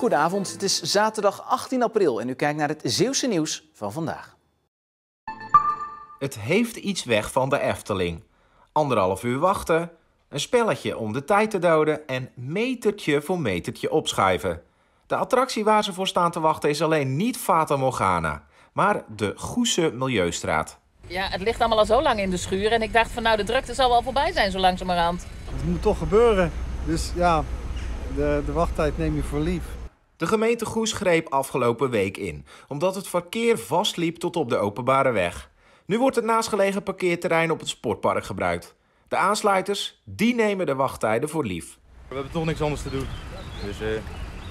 Goedenavond, het is zaterdag 18 april en u kijkt naar het Zeeuwse nieuws van vandaag. Het heeft iets weg van de Efteling. 1,5 uur wachten, een spelletje om de tijd te doden en metertje voor metertje opschuiven. De attractie waar ze voor staan te wachten is alleen niet Fata Morgana, maar de Goese Milieustraat. Ja, het ligt allemaal al zo lang in de schuur en ik dacht van nou, de drukte zal wel voorbij zijn zo langzamerhand. Het moet toch gebeuren, dus ja, de wachttijd neem je voor lief. De gemeente Goes greep afgelopen week in, omdat het verkeer vastliep tot op de openbare weg. Nu wordt het naastgelegen parkeerterrein op het sportpark gebruikt. De aansluiters, die nemen de wachttijden voor lief. We hebben toch niks anders te doen. Dus we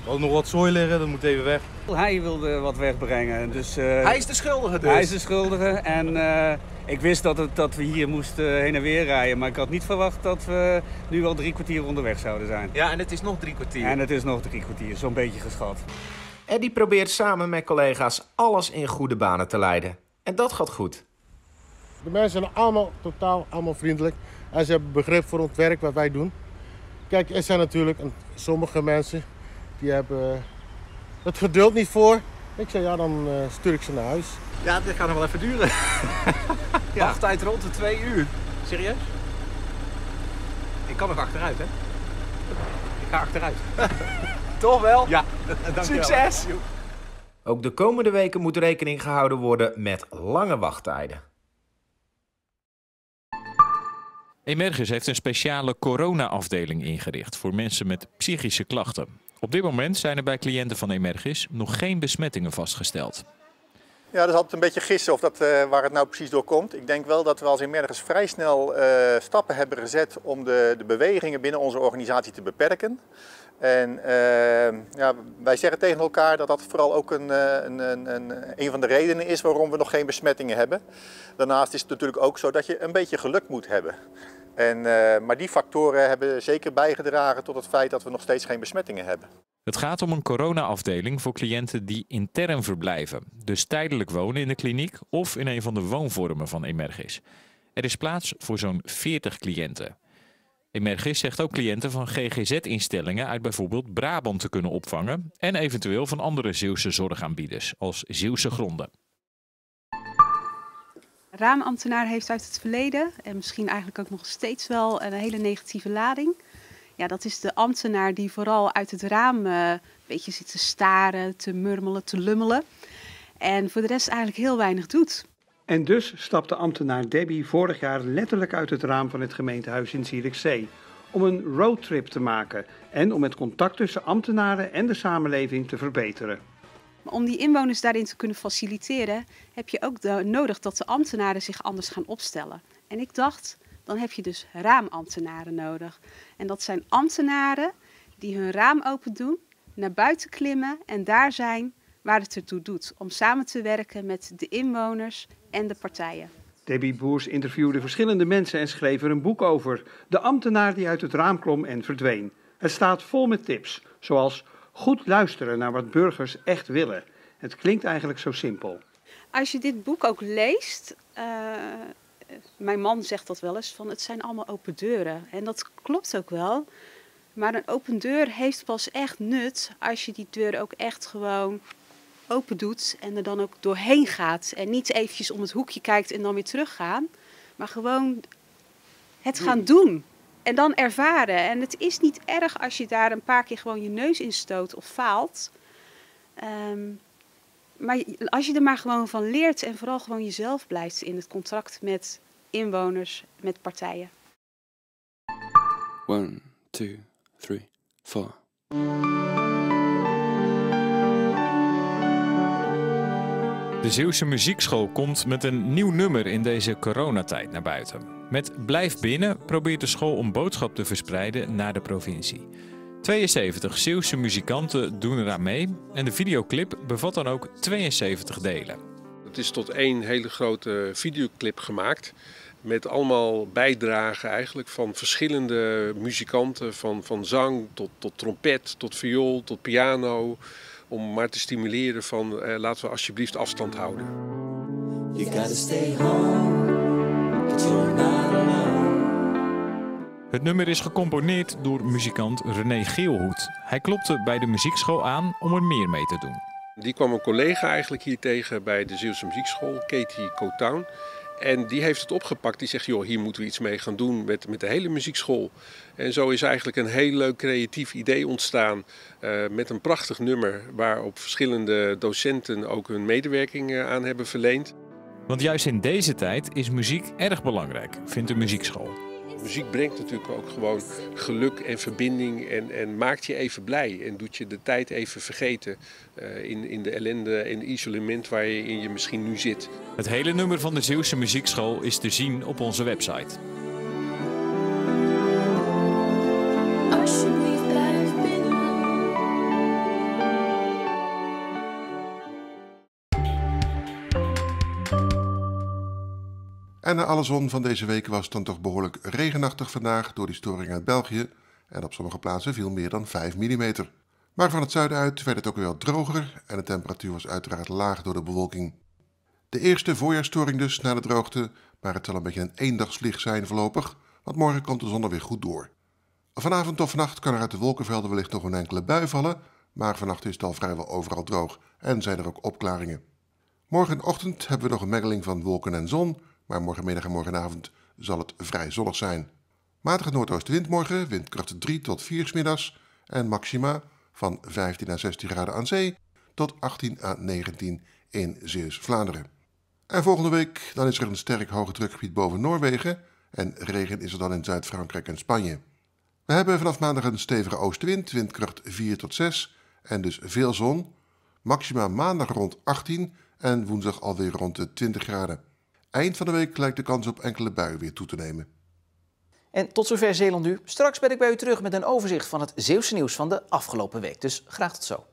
hadden nog wat zooi liggen, dat moet even weg. Hij wilde wat wegbrengen. Dus, Hij is de schuldige dus? Hij is de schuldige en ik wist dat we hier moesten heen en weer rijden. Maar ik had niet verwacht dat we nu al 3 kwartier onderweg zouden zijn. Ja, en het is nog 3 kwartier. En het is nog 3 kwartier, zo'n beetje geschat. Eddie probeert samen met collega's alles in goede banen te leiden. En dat gaat goed. De mensen zijn allemaal allemaal vriendelijk en ze hebben begrip voor het werk wat wij doen. Kijk, er zijn natuurlijk sommige mensen die hebben het geduld niet voor. Ik zei ja, dan stuur ik ze naar huis. Ja, dit gaat nog wel even duren. Ja. Wachttijd rond de 2 uur. Serieus? Ik kan nog achteruit, hè? Ik ga achteruit. Toch wel? Ja, succes! Ook de komende weken moet rekening gehouden worden met lange wachttijden. Emergis heeft een speciale corona-afdeling ingericht voor mensen met psychische klachten. Op dit moment zijn er bij cliënten van Emergis nog geen besmettingen vastgesteld. Ja, dat is altijd een beetje gissen of waar het nou precies door komt. Ik denk wel dat we als Emergis vrij snel stappen hebben gezet om de bewegingen binnen onze organisatie te beperken. En ja, wij zeggen tegen elkaar dat dat vooral ook een van de redenen is waarom we nog geen besmettingen hebben. Daarnaast is het natuurlijk ook zo dat je een beetje geluk moet hebben. Maar die factoren hebben zeker bijgedragen tot het feit dat we nog steeds geen besmettingen hebben. Het gaat om een corona-afdeling voor cliënten die intern verblijven. Dus tijdelijk wonen in de kliniek of in een van de woonvormen van Emergis. Er is plaats voor zo'n 40 cliënten. Emergis zegt ook cliënten van GGZ-instellingen uit bijvoorbeeld Brabant te kunnen opvangen. En eventueel van andere Zeeuwse zorgaanbieders, als Zeeuwse Gronden. Raamambtenaar heeft uit het verleden, en misschien eigenlijk ook nog steeds wel, een hele negatieve lading. Ja, dat is de ambtenaar die vooral uit het raam een beetje zit te staren, te murmelen, te lummelen. En voor de rest eigenlijk heel weinig doet. En dus stapte ambtenaar Debbie vorig jaar letterlijk uit het raam van het gemeentehuis in Zierikzee. Om een roadtrip te maken en om het contact tussen ambtenaren en de samenleving te verbeteren. Maar om die inwoners daarin te kunnen faciliteren, heb je ook nodig dat de ambtenaren zich anders gaan opstellen. En ik dacht, dan heb je dus raamambtenaren nodig. En dat zijn ambtenaren die hun raam open doen, naar buiten klimmen en daar zijn waar het ertoe doet. Om samen te werken met de inwoners en de partijen. Debbie Boers interviewde verschillende mensen en schreef er een boek over. De ambtenaar die uit het raam klom en verdween. Het staat vol met tips, zoals goed luisteren naar wat burgers echt willen. Het klinkt eigenlijk zo simpel. Als je dit boek ook leest, mijn man zegt dat wel eens, van het zijn allemaal open deuren. En dat klopt ook wel. Maar een open deur heeft pas echt nut als je die deur ook echt gewoon open doet en er dan ook doorheen gaat. En niet eventjes om het hoekje kijkt en dan weer teruggaan. Maar gewoon het gaan doen. En dan ervaren. En het is niet erg als je daar een paar keer gewoon je neus in stoot of faalt. Maar als je er maar gewoon van leert en vooral gewoon jezelf blijft in het contact met inwoners, met partijen. 1, 2, 3, 4. De Zeeuwse Muziekschool komt met een nieuw nummer in deze coronatijd naar buiten. Met Blijf Binnen probeert de school een boodschap te verspreiden naar de provincie. 72 Zeeuwse muzikanten doen eraan mee en de videoclip bevat dan ook 72 delen. Het is tot één hele grote videoclip gemaakt met allemaal bijdragen eigenlijk van verschillende muzikanten, van zang tot trompet, tot viool, tot piano. Om maar te stimuleren van laten we alsjeblieft afstand houden. You gotta stay home, but you're not alone. Het nummer is gecomponeerd door muzikant René Geelhoed. Hij klopte bij de muziekschool aan om er meer mee te doen. Die kwam een collega eigenlijk hier tegen bij de Zeeuwse Muziekschool, Katie Cotown. En die heeft het opgepakt. Die zegt, joh, hier moeten we iets mee gaan doen met de hele muziekschool. En zo is eigenlijk een heel leuk creatief idee ontstaan. Met een prachtig nummer waarop verschillende docenten ook hun medewerking aan hebben verleend. Want juist in deze tijd is muziek erg belangrijk, vindt de muziekschool. Muziek brengt natuurlijk ook gewoon geluk en verbinding en maakt je even blij. En doet je de tijd even vergeten in de ellende en isolement waar je misschien nu zit. Het hele nummer van de Zeeuwse Muziekschool is te zien op onze website. En na alle zon van deze week was het dan toch behoorlijk regenachtig vandaag door die storing uit België. En op sommige plaatsen viel meer dan 5 mm. Maar van het zuiden uit werd het ook weer wat droger en de temperatuur was uiteraard laag door de bewolking. De eerste voorjaarsstoring dus na de droogte, maar het zal een beetje een eendagsvlieg zijn voorlopig, want morgen komt de zon er weer goed door. Vanavond of vannacht kan er uit de wolkenvelden wellicht nog een enkele bui vallen, maar vannacht is het al vrijwel overal droog en zijn er ook opklaringen. Morgenochtend hebben we nog een mengeling van wolken en zon, maar morgenmiddag en morgenavond zal het vrij zonnig zijn. Matige noordoostenwind morgen, windkracht 3 tot 4 's middags en maxima van 15 à 16 graden aan zee tot 18 à 19 in Zeeuws-Vlaanderen. En volgende week dan is er een sterk hoge drukgebied boven Noorwegen en regen is er dan in Zuid-Frankrijk en Spanje. We hebben vanaf maandag een stevige oostenwind, windkracht 4 tot 6 en dus veel zon. Maxima maandag rond 18 en woensdag alweer rond de 20 graden. Eind van de week lijkt de kans op enkele buien weer toe te nemen. En tot zover Zeeland nu. Straks ben ik bij u terug met een overzicht van het Zeeuwse nieuws van de afgelopen week. Dus graag tot zo.